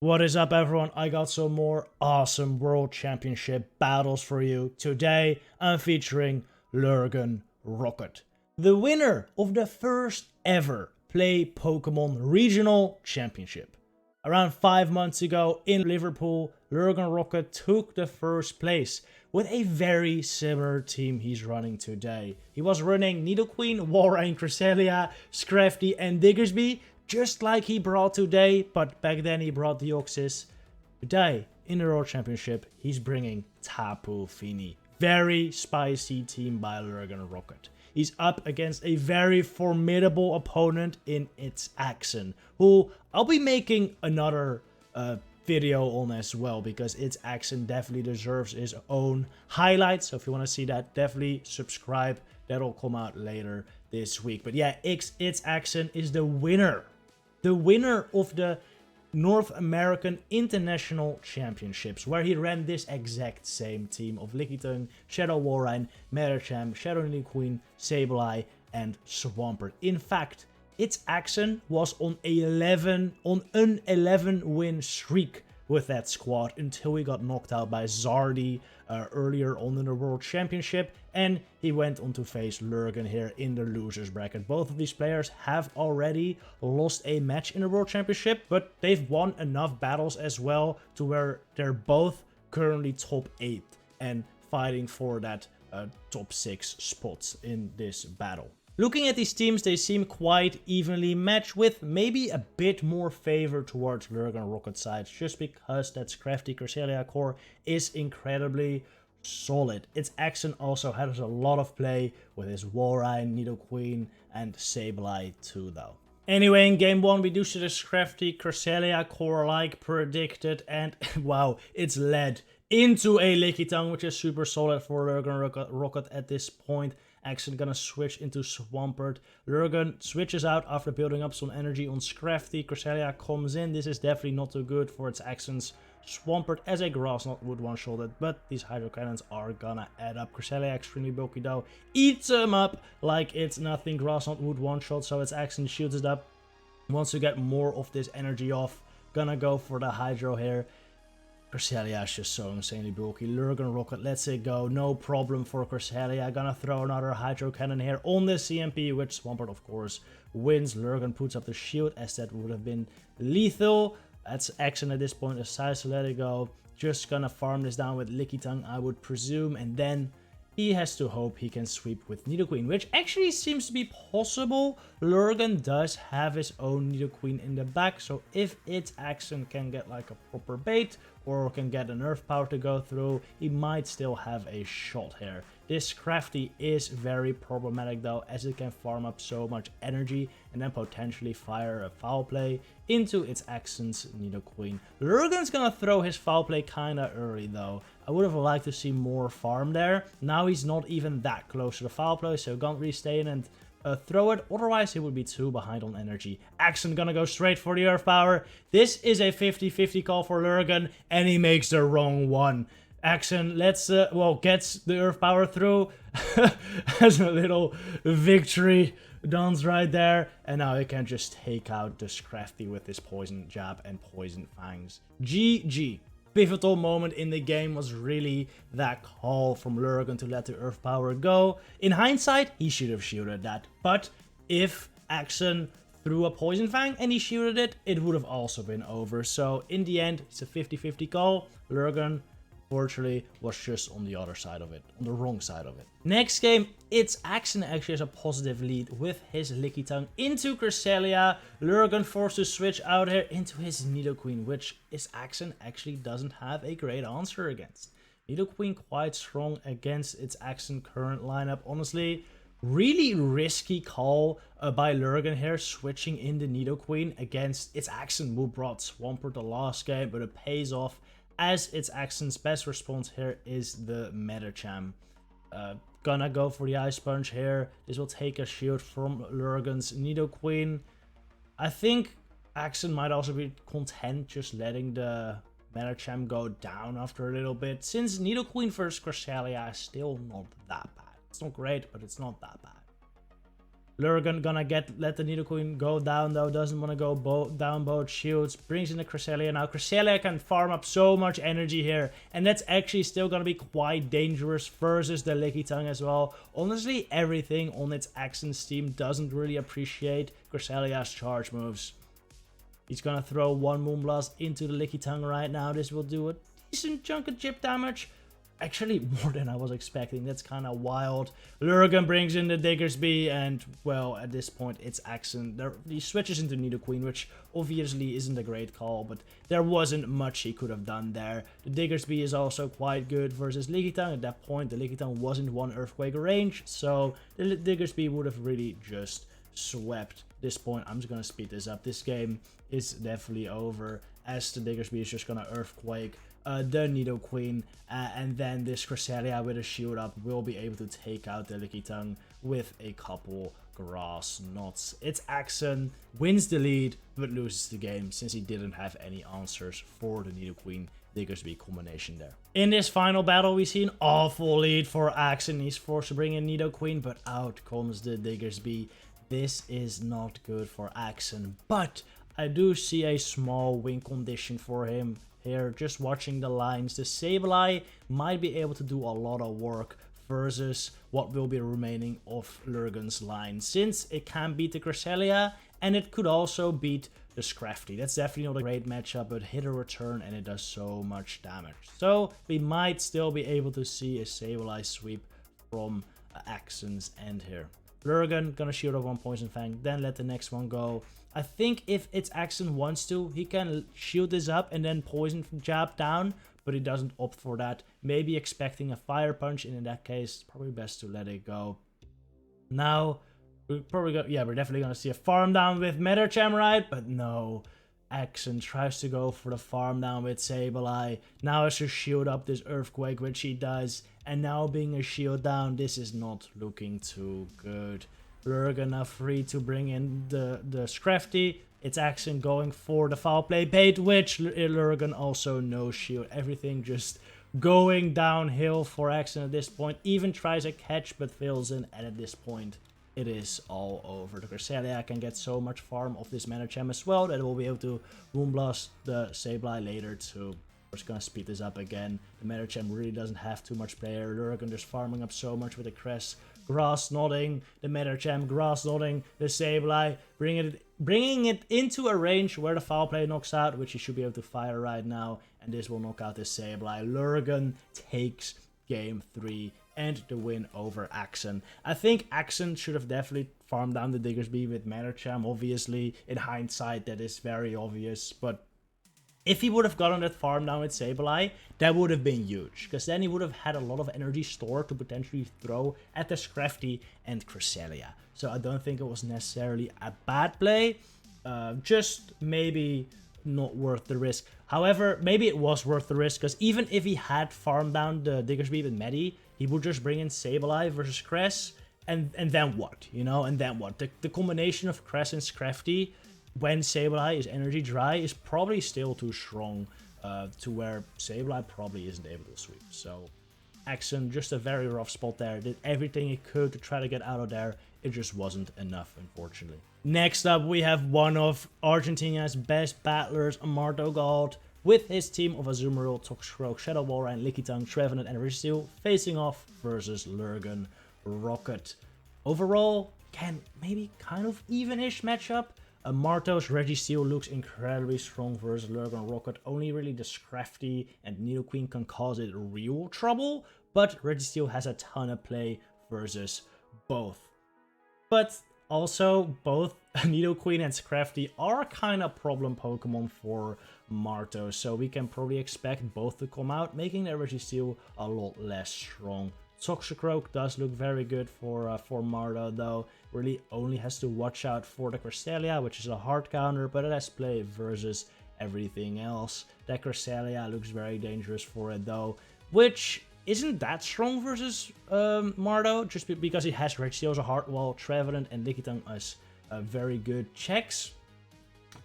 What is up, everyone? I got some more awesome World Championship battles for you. Today, I'm featuring LurganRocket, the winner of the first ever Play Pokemon Regional Championship. Around 5 months ago in Liverpool, LurganRocket took the first place with a very similar team he's running today. He was running Nidoqueen, Walrein, Cresselia, Scrafty, and Diggersby, just like he brought today, but back then he brought Deoxys. Today, in the World Championship, he's bringing Tapu Fini. Very spicy team by LurganRocket. He's up against a very formidable opponent in its Axon, who I'll be making another video on as well, because its Axon definitely deserves its own highlight. So if you want to see that, definitely subscribe. That'll come out later this week. But yeah, its Axon is the winner of the North American International Championships, where he ran this exact same team of Lickitung, Shadow Walrein, Medicham, Shadow Nidoqueen, Sableye, and Swampert. In fact, its Axon was on an 11 win streak with that squad until he got knocked out by Zardy earlier on in the World Championship, and he went on to face Lurgan here in the losers bracket. Both of these players have already lost a match in the World Championship, but they've won enough battles as well to where they're both currently top 8 and fighting for that top 6 spots in this battle. Looking at these teams, they seem quite evenly matched, with maybe a bit more favor towards LurganRocket's side, just because that Scrafty Cresselia core is incredibly solid. Its Axon also has a lot of play with his Walrein, Nidoqueen, and Sableye too, though. Anyway, in game 1, we do see the Scrafty Cresselia core like predicted, and wow, it's led into a Lickitung, which is super solid for LurganRocket at this point. Axon gonna switch into Swampert. Lurgan switches out after building up some energy on Scrafty. Cresselia comes in. This is definitely not too good for its Axons. Swampert as a Grass Knot would one-shot it, but these Hydro Cannons are gonna add up. Cresselia extremely bulky though. Eats him up like it's nothing. Grass Knot would one-shot, so its Axon shields it up. Wants to get more of this energy off. Gonna go for the Hydro here. Cresselia is just so insanely bulky. LurganRocket lets it go. No problem for Cresselia. Gonna throw another Hydro Cannon here on the CMP, which Swampert, of course, wins. Lurgan puts up the shield, as that would have been lethal. That's Axon at this point. Decides to let it go. Just gonna farm this down with Lickitung, I would presume. And then he has to hope he can sweep with Nidoqueen, which actually seems to be possible. Lurgan does have his own Nidoqueen in the back, so if its Axon can get like a proper bait or can get an Earth Power to go through, he might still have a shot here. This Crafty is very problematic though, as it can farm up so much energy and then potentially fire a Foul Play into its Axon's Nidoqueen. Lurgan's gonna throw his Foul Play kinda early though. I would have liked to see more farm there. Now he's not even that close to the Foul Play, so can't really stay in and throw it, otherwise he would be too behind on energy. Axon gonna go straight for the Earth Power. This is a 50-50 call for Lurgan, and he makes the wrong one. Axon gets the Earth Power through. Has a little victory dance right there, and now he can just take out the Scrafty with his Poison Jab and Poison Fangs. GG. Pivotal moment in the game was really that call from Lurgan to let the Earth Power go. In hindsight, he should have shielded that, but if Axon threw a Poison Fang and he shielded it, it would have also been over. So in the end, it's a 50-50 call. Lurgan, fortunately, was just on the other side of it, on the wrong side of it. Next game, its Axon actually has a positive lead with his Lickitung into Cresselia. Lurgan forced to switch out here into his Nidoqueen, which its Axon actually doesn't have a great answer against. Nidoqueen quite strong against its Axon current lineup. Honestly, really risky call by Lurgan here, switching in the Nidoqueen against its Axon, who brought Swampert the last game, but it pays off, as its Axon's best response here is the Medicham. Gonna go for the Ice Punch here. This will take a shield from Lurgan's Nidoqueen. I think Axon might also be content just letting the Medicham go down after a little bit, since Nidoqueen versus Cresselia is still not that bad. It's not great, but it's not that bad. Lurgan gonna let the Nidoqueen go down though, doesn't want to go down both shields, brings in the Cresselia. Now Cresselia can farm up so much energy here, and that's actually still gonna be quite dangerous versus the Lickitung as well. Honestly, everything on its Accent's team doesn't really appreciate Cresselia's charge moves. He's gonna throw one Moonblast into the Lickitung right now. This will do a decent chunk of chip damage. Actually, more than I was expecting. That's kind of wild. Lurgan brings in the Diggersby, and, well, at this point, it's Accent. He switches into Nidoqueen, which obviously isn't a great call, but there wasn't much he could have done there. The Diggersby is also quite good versus Lickitung. At that point, the Lickitung wasn't one Earthquake range, so the Diggersby would have really just swept. At this point, I'm just going to speed this up. This game is definitely over, as the Diggersby is just going to Earthquake the Nidoqueen, and then this Cresselia with a shield up will be able to take out the Lickitung with a couple grass knots. It's Accent, wins the lead, but loses the game since he didn't have any answers for the Nidoqueen Diggersby combination there. In this final battle, we see an awful lead for Accent. He's forced to bring in Nidoqueen, but out comes the Diggersby. This is not good for Accent, but I do see a small win condition for him. Here, just watching the lines, the Sableye might be able to do a lot of work versus what will be remaining of Lurgan's line, since it can beat the Cresselia and it could also beat the Scrafty. That's definitely not a great matchup, but hit a return and it does so much damage. So we might still be able to see a Sableye sweep from Accent's end here. Lurgan gonna shield up one Poison Fang, then let the next one go. I think if it's Accent wants to, he can shield this up and then Poison Jab down, but he doesn't opt for that. Maybe expecting a Fire Punch, and in that case, probably best to let it go. Now, we're definitely gonna see a farm down with Metacham, right? But no. Accent tries to go for the farm down with Sableye. Now it's to shield up this Earthquake, which he does. And now being a shield down, this is not looking too good. Lurgan now free to bring in the Scrafty. It's Accent going for the foul play bait, which Lurgan also no shield. Everything just going downhill for Accent at this point. Even tries a catch but fails in, and at this point it is all over. The Cresselia can get so much farm off this Metacham as well that it will be able to Moonblast the Sableye later too. We're just gonna speed this up again. The Metacham really doesn't have too much player. Lurgan just farming up so much with the Cress. Grass Nodding, the Metacham, Grass Nodding, the Sableye, bringing it into a range where the foul play knocks out, which he should be able to fire right now, and this will knock out the Sableye. Lurgan takes game 3 and the win over Accent. I think Accent should have definitely farmed down the Diggersby with Metacham. Obviously, in hindsight, that is very obvious, but if he would have gotten that farm down with Sableye, that would have been huge, because then he would have had a lot of energy stored to potentially throw at the Scrafty and Cresselia. So I don't think it was necessarily a bad play, just maybe not worth the risk. However, maybe it was worth the risk, because even if he had farmed down the Diggersby with Medi, he would just bring in Sableye versus Cress, and then what, you know, and then what? The combination of Cress and Scrafty when Sableye is energy dry is probably still too strong to where Sableye probably isn't able to sweep. So Accent, just a very rough spot there. Did everything he could to try to get out of there. It just wasn't enough, unfortunately. Next up, we have one of Argentina's best battlers, Martogod, with his team of Azumarill, Toxicroak, Shadow Walrein, Lickitung, Trevenant, and Registeel facing off versus LurganRocket. Overall, again, maybe kind of even-ish matchup. Marto's Registeel looks incredibly strong versus LurganRocket. Only really the Scrafty and Nidoqueen can cause it real trouble, but Registeel has a ton of play versus both. But also, both Nidoqueen and Scrafty are kind of problem Pokemon for Marto, so we can probably expect both to come out, making their Registeel a lot less strong. Toxicroak does look very good for Marto, though. Really only has to watch out for the Cresselia, which is a hard counter, but it has play versus everything else. That Cresselia looks very dangerous for it, though, which isn't that strong versus Marto, just because he has Registeel as a hard wall, Trevenant and Lickitung as very good checks.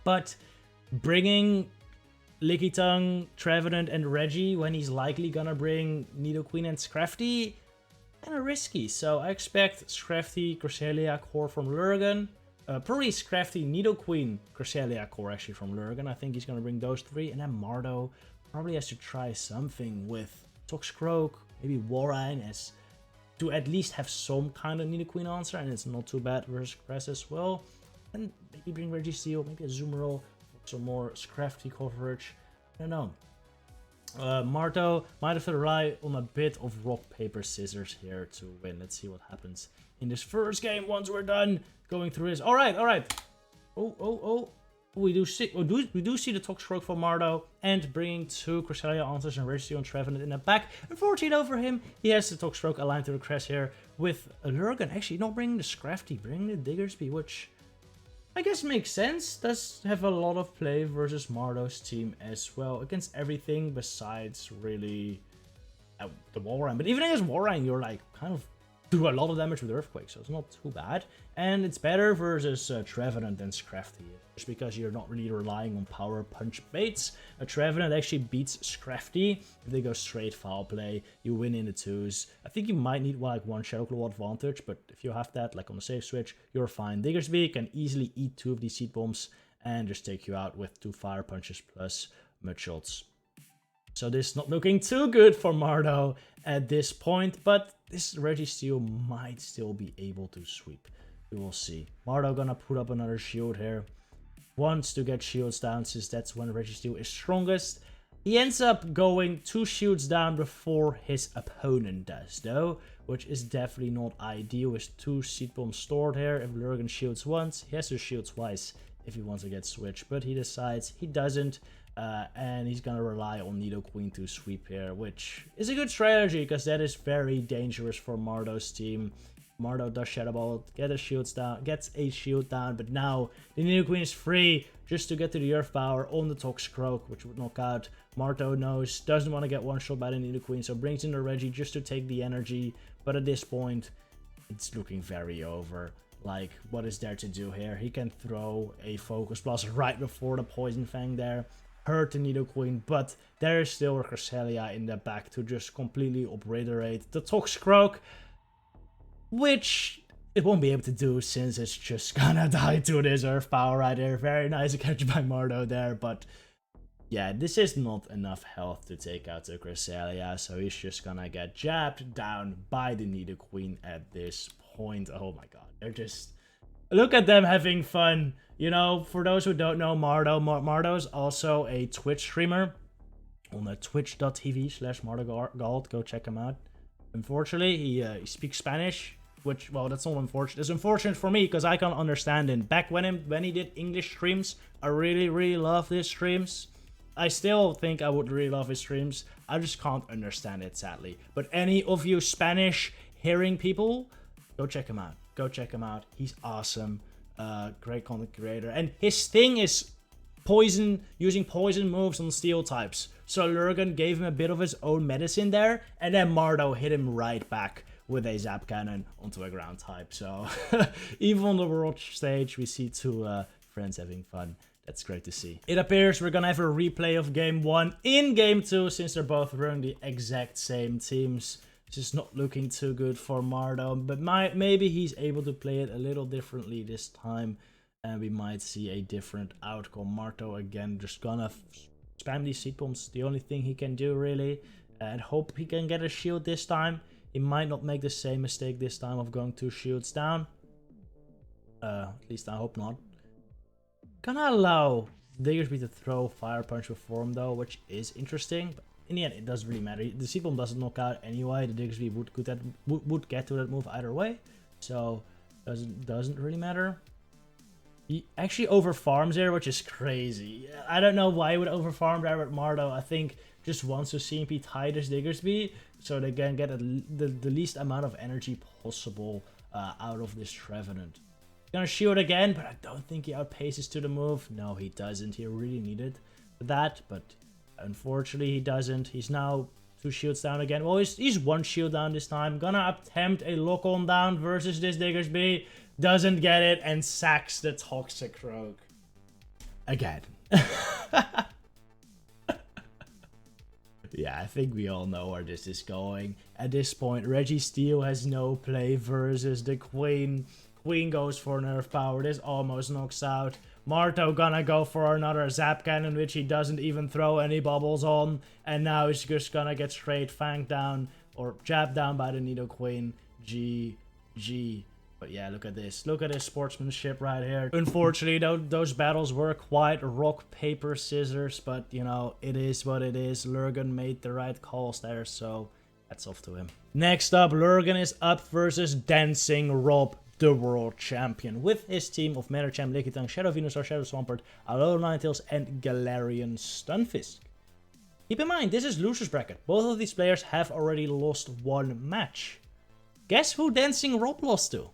But bringing Lickitung, Trevenant, and Reggie when he's likely gonna bring Nidoqueen and Scrafty, kind of risky. So I expect Scrafty, Cresselia core from Lurgan. Probably Scrafty, Nidoqueen, Cresselia core actually from Lurgan. I think he's going to bring those 3. And then Mardo probably has to try something with Toxicroak, maybe Warine, as to at least have some kind of Nidoqueen answer. And it's not too bad versus Cress as well. And maybe bring Registeel, maybe a Zoomerl for some more Scrafty coverage. I don't know. Marto might have to rely on a bit of rock, paper, scissors here to win. Let's see what happens in this first game once we're done going through this. All right. Oh. We do see the Toxicroak from Mardo and bringing 2 Cresselia answers and Registeel and Trevenant in the back. Unfortunately though for him, he has the Toxicroak aligned to the Cress here with a Lurgan. Actually, not bringing the Scrafty, bringing the Diggersby, which I guess makes sense. Does have a lot of play versus Mardo's team as well, against everything besides really the Warine. But even against Warine, you're like kind of do a lot of damage with Earthquake, so it's not too bad. And it's better versus Trevenant than Scrafty, just because you're not really relying on power punch baits. A Trevenant actually beats Scrafty if they go straight foul play. You win in the 2s. I think you might need like 1 Shadow Claw advantage, but if you have that, like on the safe switch, you're fine. Diggersby can easily eat 2 of these Seed Bombs and just take you out with 2 Fire Punches plus Mud Shots. So this is not looking too good for Mardo at this point, but this Registeel might still be able to sweep. We will see. Mardo gonna put up another shield here. Wants to get shields down since that's when Registeel is strongest. He ends up going 2 shields down before his opponent does though, which is definitely not ideal with 2 Seed Bombs stored here. If Lurgan shields once, he has to shield twice if he wants to get switched, but he decides he doesn't. And he's gonna rely on Nidoqueen to sweep here, which is a good strategy because that is very dangerous for Mardo's team. Mardo does Shadow Ball, gets a shield down, but now the Nidoqueen is free just to get to the Earth Power on the Toxicroak, which would knock out. Mardo knows, doesn't want to get one-shot by the Nidoqueen, so brings in the Reggie just to take the energy, but at this point, it's looking very over. Like, what is there to do here? He can throw a Focus Blast right before the Poison Fang there. Hurt the Nidoqueen, but there is still a Cresselia in the back to just completely obliterate the Toxicroak, which it won't be able to do since it's just gonna die to this Earth Power right there. Very nice catch by Mardo there, but yeah, this is not enough health to take out the Cresselia, so he's just gonna get jabbed down by the Nidoqueen at this point. Oh my god, they're just... Look at them having fun. You know, for those who don't know Mardo's also a Twitch streamer on twitch.tv/MardoGalt. Go check him out. Unfortunately, he speaks Spanish, which, well, that's not unfortunate. It's unfortunate for me because I can't understand him. Back when he did English streams, I really loved his streams. I still think I would really love his streams. I just can't understand it, sadly. But any of you Spanish hearing people, go check him out. Go check him out. He's awesome. Great content creator. And his thing is using poison moves on steel types. So Lurgan gave him a bit of his own medicine there. And then Mardo hit him right back with a Zap Cannon onto a ground type. So even on the world stage, we see 2 friends having fun. That's great to see. It appears we're gonna have a replay of game 1 in game 2 since they're both running the exact same teams. Just not looking too good for Mardo, but maybe he's able to play it a little differently this time, and we might see a different outcome. Mardo again just gonna spam these Seed Bombs, the only thing he can do really, and hope he can get a shield this time. He might not make the same mistake this time of going 2 shields down. At least I hope not. Gonna allow Diggersby to throw Fire Punch before him though, which is interesting. But in the end, it doesn't really matter. The Seed Bomb doesn't knock out anyway. The Diggersby would get to that move either way, so doesn't really matter. He actually overfarms there, which is crazy. I don't know why he would overfarm there with Mardo. I think just wants to CMP tie this Diggersby so they can get the least amount of energy possible out of this Trevenant. Gonna shield again, but I don't think he outpaces to the move. No, he doesn't. He really needed that, but unfortunately he doesn't. He's now 2 shields down again. Well, he's 1 shield down this time. Gonna attempt a lock-on down versus this Diggersby. Doesn't get it and sacks the Toxicroak again. Yeah, I think we all know where this is going. At this point, Registeel has no play versus the Queen. Queen goes for nerf power. This almost knocks out. Marto gonna go for another Zap Cannon, which he doesn't even throw any bubbles on. And now he's just gonna get straight fanged down or jabbed down by the Nidoqueen. GG. But yeah, look at this. Look at this sportsmanship right here. Unfortunately, those battles were quite rock, paper, scissors. But, you know, it is what it is. Lurgan made the right calls there, so that's off to him. Next up, Lurgan is up versus Dancing Rob, the world champion, with his team of Medicham, Lickitung, Shadow Venusaur, Shadow Swampert, Alolan Ninetales, and Galarian Stunfisk. Keep in mind, this is loser's bracket. Both of these players have already lost one match. Guess who Dancing Rob lost to?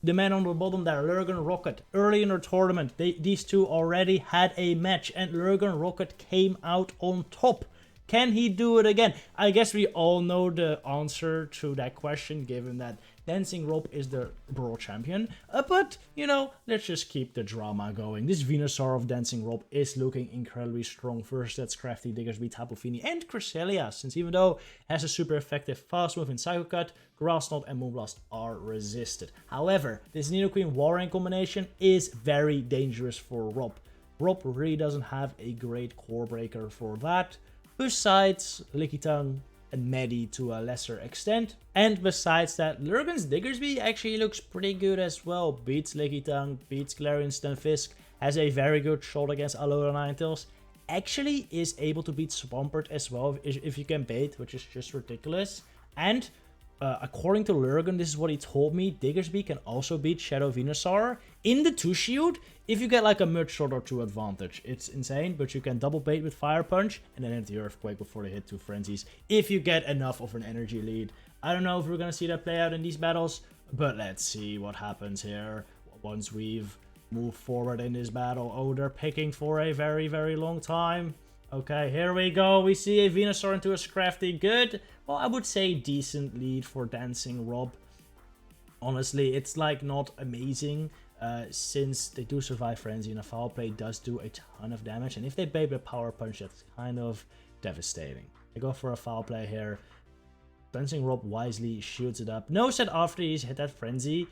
The man on the bottom there, LurganRocket. Early in the tournament, these two already had a match and LurganRocket came out on top. Can he do it again? I guess we all know the answer to that question, given that Dancing Rob is the world champion. But, you know, let's just keep the drama going. This Venusaur of Dancing Rob is looking incredibly strong versus that Scrafty, Diggersby, Tapu Fini, and Cresselia, since even though it has a super effective fast move in Psycho Cut, Grass Knot and Moonblast are resisted. However, this Nidoqueen Walrein combination is very dangerous for Rob. Rob really doesn't have a great core breaker for that. Besides Lickitung and Medi to a lesser extent. And besides that, Lurgan's Diggersby actually looks pretty good as well. Beats Lickitung, beats Galarian Stunfisk, has a very good shot against Alolan Ninetales. Actually is able to beat Swampert as well if you can bait, which is just ridiculous. And according to Lurgan, this is what he told me, Diggersby can also beat Shadow Venusaur in the 2-shield if you get like a mud shot or 2 advantage. It's insane, but you can double bait with Fire Punch and then hit the Earthquake before they hit 2 Frenzies if you get enough of an energy lead. I don't know if we're gonna see that play out in these battles, but let's see what happens here once we've moved forward in this battle. Oh, they're picking for a very, very long time. Okay, here we go. We see a Venusaur into a Scrafty. Good. Well, I would say decent lead for Dancing Rob. Honestly, it's like not amazing since they do survive Frenzy and a Foul Play does do a ton of damage. And if they bait with Power Punch, that's kind of devastating. They go for a Foul Play here. Dancing Rob wisely shields it up. Knows that after he's hit that Frenzy,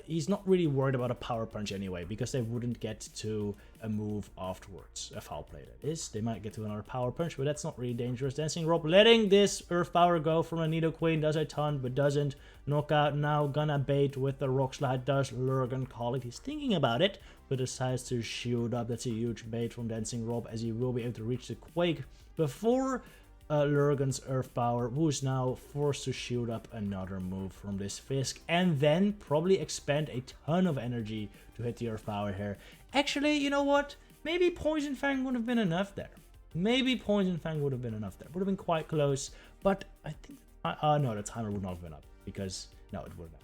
he's not really worried about a Power Punch anyway, because they wouldn't get to a move afterwards. A Foul Play, that is. They might get to another Power Punch, but that's not really dangerous. Dancing Rob letting this Earth Power go from a Nidoqueen does a ton, but doesn't knock out. Now gonna bait with the Rock Slide. Does Lurgan call it? He's thinking about it, but decides to shield up. That's a huge bait from Dancing Rob, as he will be able to reach the Quake before Lurgan's Earth Power, who is now forced to shield up another move from this Fisk, and then probably expend a ton of energy to hit the Earth Power here. Actually, you know what? Maybe Poison Fang would have been enough there. Maybe Poison Fang would have been enough there. Would have been quite close, but I think... no, the timer would not have been up, because... No, it wouldn't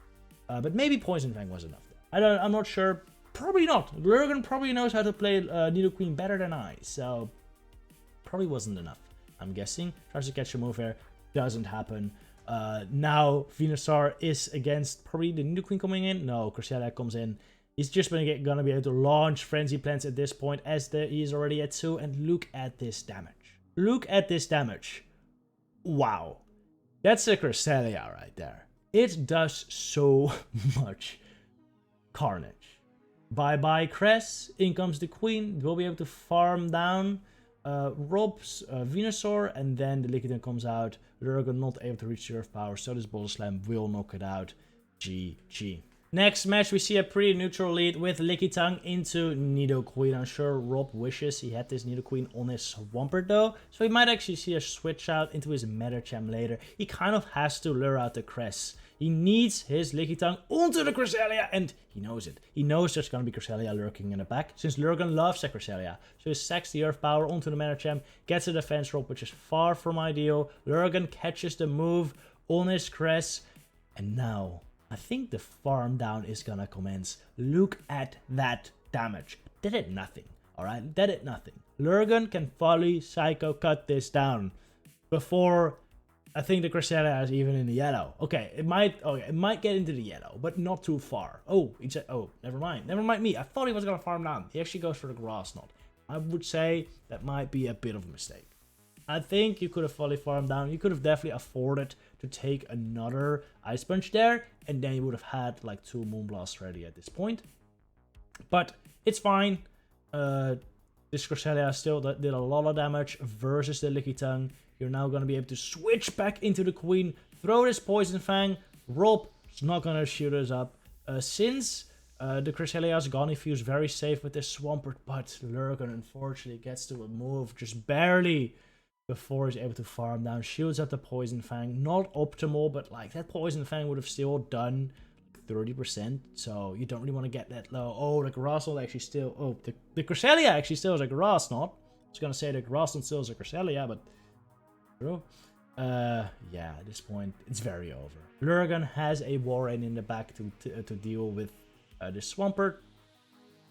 have. But maybe Poison Fang was enough there. I'm not sure. Probably not. Lurgan probably knows how to play Nidoqueen better than I, so... Probably wasn't enough. I'm guessing. Tries to catch a move here. Doesn't happen. Now Venusaur is against probably the Nidoqueen coming in. No, Cresselia comes in. He's just gonna be able to launch Frenzy Plants at this point, as he's already at 2. And look at this damage. Look at this damage. Wow. That's a Cresselia right there. It does so much carnage. Bye-bye Cress. In comes the Queen. We'll be able to farm down Rob's Venusaur, and then the Lickitung comes out. Lurgan not able to reach the Earth Power, so this Boulder Slam will knock it out. GG. Next match, we see a pretty neutral lead with Lickitung into Nidoqueen. I'm sure Rob wishes he had this Nidoqueen on his Swampert though, so he might actually see a switch out into his Medicham later. He kind of has to lure out the Cress. He needs his Lickitung onto the Cresselia, and he knows it. He knows there's going to be Cresselia lurking in the back, since Lurgan loves the Cresselia. So he sacks the Earth Power onto the Medicham, gets a defense drop, which is far from ideal. Lurgan catches the move on his Cress, and now I think the farm down is gonna commence. Look at that damage. That did nothing, alright? That did nothing. Lurgan can fully Psycho Cut this down before I think the Cresselia is even in the yellow. Okay, it might get into the yellow, but not too far. Oh, never mind. Never mind me. I thought he was gonna farm down. He actually goes for the Grass Knot. I would say that might be a bit of a mistake. I think you could have fully farmed down. You could have definitely afforded to take another Ice Punch there, and then you would have had like 2 Moonblasts ready at this point. But it's fine. This Cresselia still did a lot of damage versus the Lickitung. You're now going to be able to switch back into the Queen, throw this Poison Fang. Rob is not going to shoot us up. Since the Cresselia is gone, he feels very safe with this Swampert, but Lurgan unfortunately gets to a move just barely before he's able to farm down. Shields up the Poison Fang. Not optimal, but like that Poison Fang would have still done 30%, so you don't really want to get that low. Oh, the Grass Knot actually still... Oh, the Cresselia actually still is a Grass Knot. I was going to say the Grass Knot still is a Cresselia, but... yeah, at this point, it's very over. Lurgan has a Warren in the back to deal with the Swampert,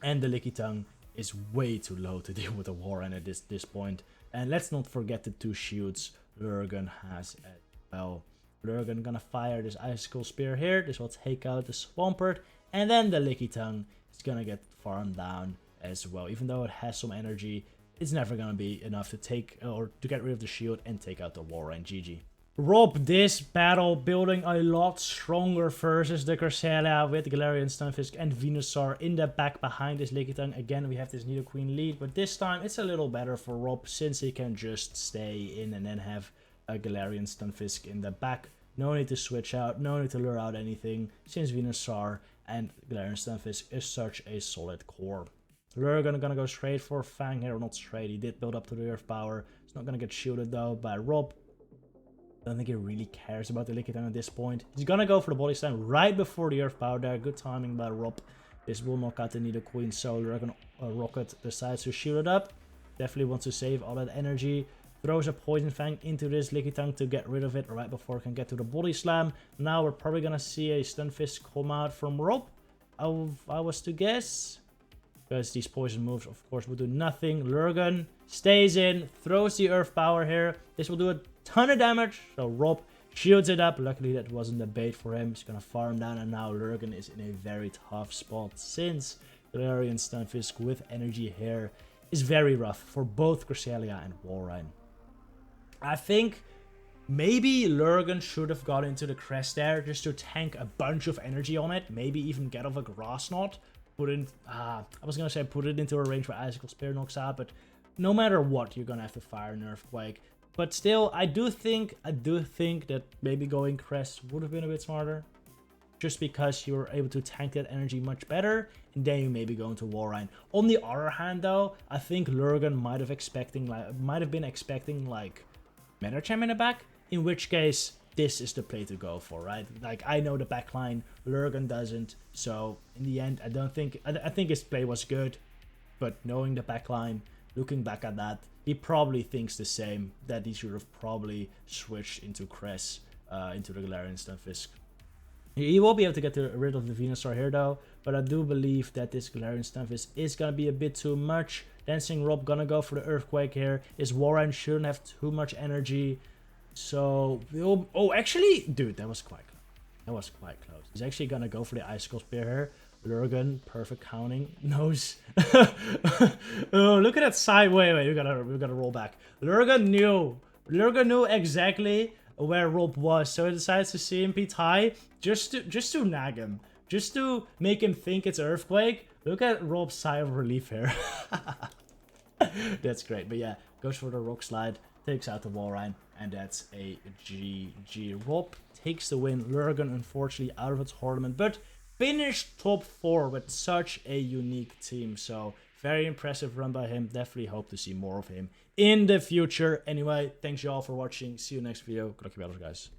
and the Lickitung is way too low to deal with a Warren at this point. And let's not forget the 2 shields Lurgan has as well. Lurgan gonna fire this Icicle Spear here. This will take out the Swampert, and then the Lickitung is gonna get farmed down as well. Even though it has some energy, it's never gonna be enough to take or to get rid of the shield and take out the Warren. GG. Rob, this battle building a lot stronger versus the Cresselia with Galarian Stunfisk and Venusaur in the back behind this Lickitung. Again, we have this Nidoqueen lead, but this time it's a little better for Rob since he can just stay in and then have a Galarian Stunfisk in the back. No need to switch out, no need to lure out anything, since Venusaur and Galarian Stunfisk is such a solid core. Lurgan gonna go straight for Fang here, or not straight, he did build up to the Earth Power. It's not gonna get shielded though by Rob. I don't think he really cares about the Lickitung at this point. He's gonna go for the Body Slam right before the Earth Power there. Good timing by Rob. This will knock out the Nidoqueen, so LurganRocket decides to shield it up. Definitely wants to save all that energy. Throws a Poison Fang into this Lickitung to get rid of it right before it can get to the Body Slam. Now we're probably gonna see a Stunfisk come out from Rob, I was to guess. Because these poison moves, of course, will do nothing. Lurgan stays in, throws the Earth Power here. This will do a ton of damage, so Rob shields it up. Luckily, that wasn't the bait for him. He's gonna farm down, and now Lurgan is in a very tough spot since Galarian Stunfisk with energy here is very rough for both Cresselia and Warren. I think maybe Lurgan should have got into the Crest there just to tank a bunch of energy on it. Maybe even get off a Grass Knot. I was gonna say put it into a range where Icicle Spear knocks out, but no matter what, you're gonna have to fire an Earthquake. But still, I do think that maybe going Crest would have been a bit smarter, just because you were able to tank that energy much better, and then you maybe go into Warren. On the other hand, though, I think Lurgan might have been expecting like Medicham in the back, in which case this is the play to go for, right? Like, I know the backline, Lurgan doesn't, so in the end, I think his play was good, but knowing the backline, looking back at that, he probably thinks the same, that he should have probably switched into Cress, into the Galarian Stunfisk. He will be able to get rid of the Venusaur here though, but I do believe that this Galarian Stunfisk is gonna be a bit too much. Dancing Rob gonna go for the Earthquake here. His Warren shouldn't have too much energy. So, oh, actually, dude, that was quite close. That was quite close. He's actually gonna go for the Icicle Spear here. Lurgan, perfect counting, knows. Oh, look at that side. Wait, we gotta roll back. Lurgan knew exactly where Rob was, so he decides to CMP tie just to nag him, just to make him think it's Earthquake. Look at Rob's sigh of relief here. That's great. But yeah, goes for the Rock Slide, takes out the Warren, and that's a GG. Rob takes the win. Lurgan, unfortunately, out of its tournament, but finished top 4 with such a unique team. So very impressive run by him. Definitely hope to see more of him in the future. Anyway, thanks you all for watching. See you next video. Good luck, you battles, guys.